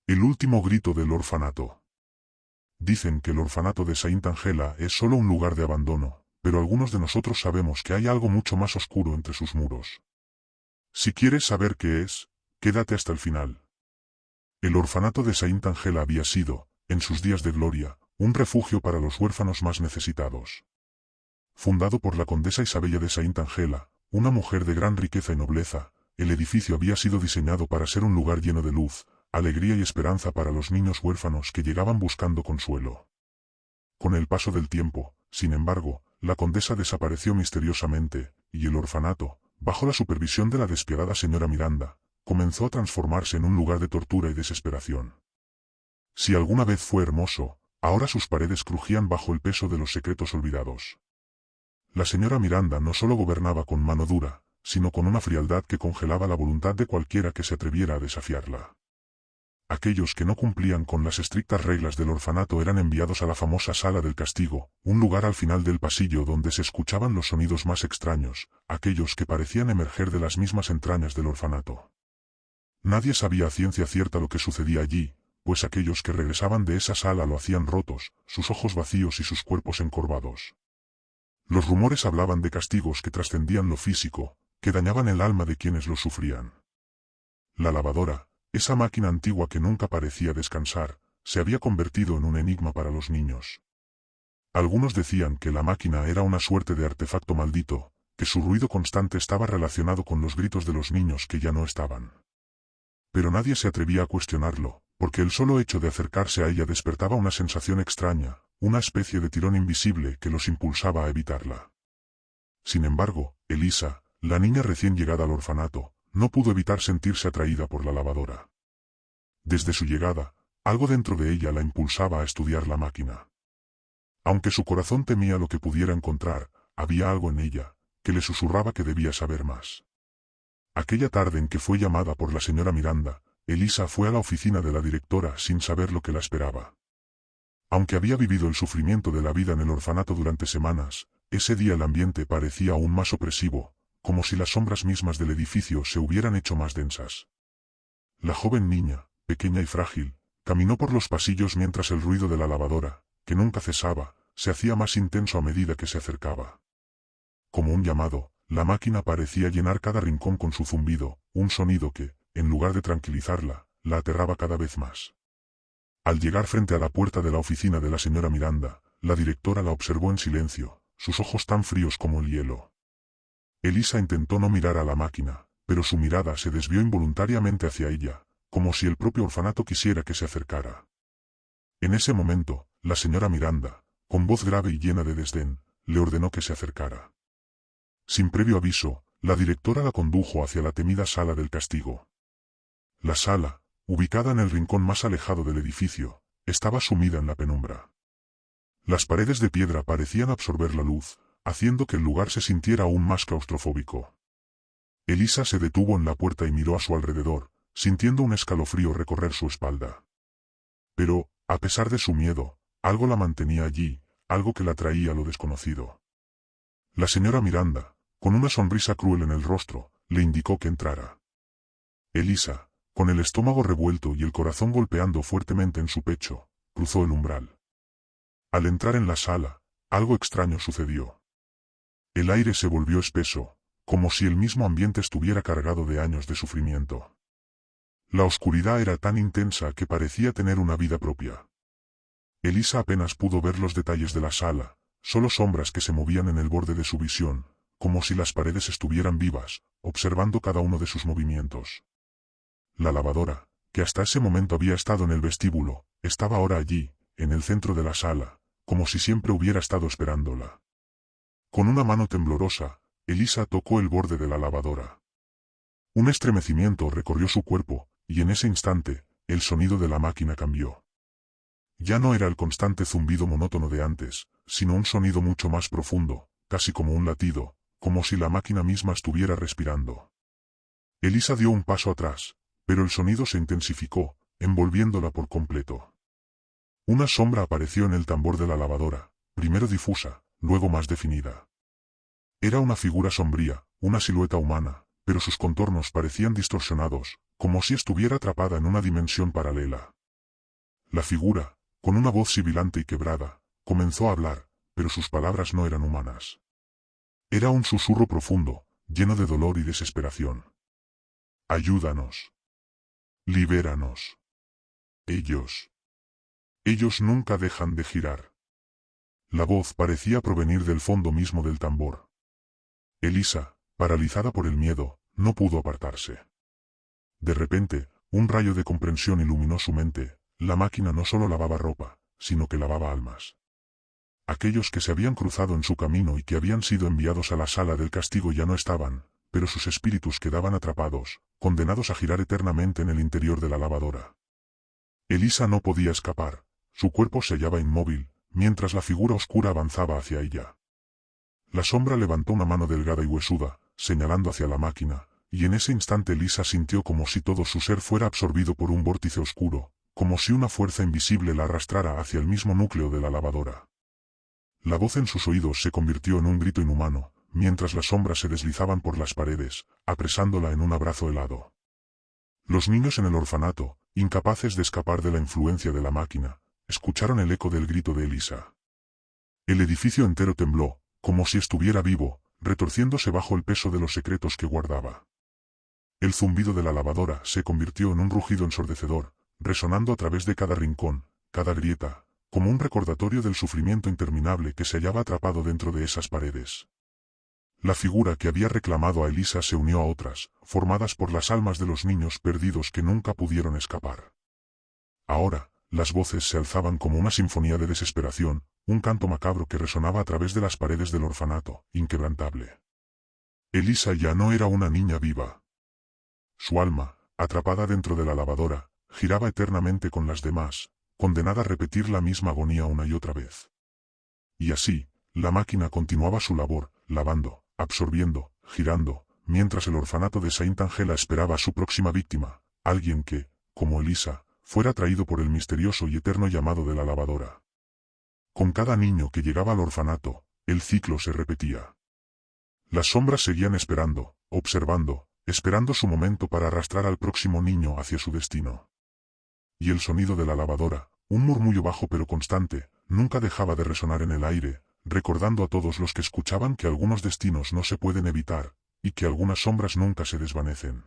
El último grito del orfanato. Dicen que el orfanato de Saint Angela es solo un lugar de abandono, pero algunos de nosotros sabemos que hay algo mucho más oscuro entre sus muros. Si quieres saber qué es, quédate hasta el final. El orfanato de Saint Angela había sido, en sus días de gloria, un refugio para los huérfanos más necesitados. Fundado por la condesa Isabella de Saint Angela, una mujer de gran riqueza y nobleza, el edificio había sido diseñado para ser un lugar lleno de luz, alegría y esperanza para los niños huérfanos que llegaban buscando consuelo. Con el paso del tiempo, sin embargo, la condesa desapareció misteriosamente, y el orfanato, bajo la supervisión de la despiadada señora Miranda, comenzó a transformarse en un lugar de tortura y desesperación. Si alguna vez fue hermoso, ahora sus paredes crujían bajo el peso de los secretos olvidados. La señora Miranda no solo gobernaba con mano dura, sino con una frialdad que congelaba la voluntad de cualquiera que se atreviera a desafiarla. Aquellos que no cumplían con las estrictas reglas del orfanato eran enviados a la famosa sala del castigo, un lugar al final del pasillo donde se escuchaban los sonidos más extraños, aquellos que parecían emerger de las mismas entrañas del orfanato. Nadie sabía a ciencia cierta lo que sucedía allí, pues aquellos que regresaban de esa sala lo hacían rotos, sus ojos vacíos y sus cuerpos encorvados. Los rumores hablaban de castigos que trascendían lo físico, que dañaban el alma de quienes los sufrían. La lavadora, esa máquina antigua que nunca parecía descansar, se había convertido en un enigma para los niños. Algunos decían que la máquina era una suerte de artefacto maldito, que su ruido constante estaba relacionado con los gritos de los niños que ya no estaban. Pero nadie se atrevía a cuestionarlo, porque el solo hecho de acercarse a ella despertaba una sensación extraña, una especie de tirón invisible que los impulsaba a evitarla. Sin embargo, Elisa, la niña recién llegada al orfanato, no pudo evitar sentirse atraída por la lavadora. Desde su llegada, algo dentro de ella la impulsaba a estudiar la máquina. Aunque su corazón temía lo que pudiera encontrar, había algo en ella, que le susurraba que debía saber más. Aquella tarde en que fue llamada por la señora Miranda, Elisa fue a la oficina de la directora sin saber lo que la esperaba. Aunque había vivido el sufrimiento de la vida en el orfanato durante semanas, ese día el ambiente parecía aún más opresivo, como si las sombras mismas del edificio se hubieran hecho más densas. La joven niña, pequeña y frágil, caminó por los pasillos mientras el ruido de la lavadora, que nunca cesaba, se hacía más intenso a medida que se acercaba. Como un llamado, la máquina parecía llenar cada rincón con su zumbido, un sonido que, en lugar de tranquilizarla, la aterraba cada vez más. Al llegar frente a la puerta de la oficina de la señora Miranda, la directora la observó en silencio, sus ojos tan fríos como el hielo. Elisa intentó no mirar a la máquina, pero su mirada se desvió involuntariamente hacia ella, como si el propio orfanato quisiera que se acercara. En ese momento, la señora Miranda, con voz grave y llena de desdén, le ordenó que se acercara. Sin previo aviso, la directora la condujo hacia la temida sala del castigo. La sala, ubicada en el rincón más alejado del edificio, estaba sumida en la penumbra. Las paredes de piedra parecían absorber la luz, haciendo que el lugar se sintiera aún más claustrofóbico. Elisa se detuvo en la puerta y miró a su alrededor, sintiendo un escalofrío recorrer su espalda. Pero, a pesar de su miedo, algo la mantenía allí, algo que la atraía a lo desconocido. La señora Miranda, con una sonrisa cruel en el rostro, le indicó que entrara. Elisa, con el estómago revuelto y el corazón golpeando fuertemente en su pecho, cruzó el umbral. Al entrar en la sala, algo extraño sucedió. El aire se volvió espeso, como si el mismo ambiente estuviera cargado de años de sufrimiento. La oscuridad era tan intensa que parecía tener una vida propia. Elisa apenas pudo ver los detalles de la sala, solo sombras que se movían en el borde de su visión, como si las paredes estuvieran vivas, observando cada uno de sus movimientos. La lavadora, que hasta ese momento había estado en el vestíbulo, estaba ahora allí, en el centro de la sala, como si siempre hubiera estado esperándola. Con una mano temblorosa, Elisa tocó el borde de la lavadora. Un estremecimiento recorrió su cuerpo, y en ese instante, el sonido de la máquina cambió. Ya no era el constante zumbido monótono de antes, sino un sonido mucho más profundo, casi como un latido, como si la máquina misma estuviera respirando. Elisa dio un paso atrás, pero el sonido se intensificó, envolviéndola por completo. Una sombra apareció en el tambor de la lavadora, primero difusa, luego más definida. Era una figura sombría, una silueta humana, pero sus contornos parecían distorsionados, como si estuviera atrapada en una dimensión paralela. La figura, con una voz sibilante y quebrada, comenzó a hablar, pero sus palabras no eran humanas. Era un susurro profundo, lleno de dolor y desesperación. Ayúdanos. Libéranos. Ellos nunca dejan de girar. La voz parecía provenir del fondo mismo del tambor. Elisa, paralizada por el miedo, no pudo apartarse. De repente, un rayo de comprensión iluminó su mente. La máquina no solo lavaba ropa, sino que lavaba almas. Aquellos que se habían cruzado en su camino y que habían sido enviados a la sala del castigo ya no estaban, pero sus espíritus quedaban atrapados, condenados a girar eternamente en el interior de la lavadora. Elisa no podía escapar, su cuerpo se hallaba inmóvil, mientras la figura oscura avanzaba hacia ella. La sombra levantó una mano delgada y huesuda, señalando hacia la máquina, y en ese instante Elisa sintió como si todo su ser fuera absorbido por un vórtice oscuro, como si una fuerza invisible la arrastrara hacia el mismo núcleo de la lavadora. La voz en sus oídos se convirtió en un grito inhumano, mientras las sombras se deslizaban por las paredes, apresándola en un abrazo helado. Los niños en el orfanato, incapaces de escapar de la influencia de la máquina, escucharon el eco del grito de Elisa. El edificio entero tembló, como si estuviera vivo, retorciéndose bajo el peso de los secretos que guardaba. El zumbido de la lavadora se convirtió en un rugido ensordecedor, resonando a través de cada rincón, cada grieta, como un recordatorio del sufrimiento interminable que se hallaba atrapado dentro de esas paredes. La figura que había reclamado a Elisa se unió a otras, formadas por las almas de los niños perdidos que nunca pudieron escapar. Ahora, las voces se alzaban como una sinfonía de desesperación, un canto macabro que resonaba a través de las paredes del orfanato, inquebrantable. Elisa ya no era una niña viva. Su alma, atrapada dentro de la lavadora, giraba eternamente con las demás, condenada a repetir la misma agonía una y otra vez. Y así, la máquina continuaba su labor, lavando, absorbiendo, girando, mientras el orfanato de Saint Angela esperaba a su próxima víctima, alguien que, como Elisa, fuera atraído por el misterioso y eterno llamado de la lavadora. Con cada niño que llegaba al orfanato, el ciclo se repetía. Las sombras seguían esperando, observando, esperando su momento para arrastrar al próximo niño hacia su destino. Y el sonido de la lavadora, un murmullo bajo pero constante, nunca dejaba de resonar en el aire, recordando a todos los que escuchaban que algunos destinos no se pueden evitar, y que algunas sombras nunca se desvanecen.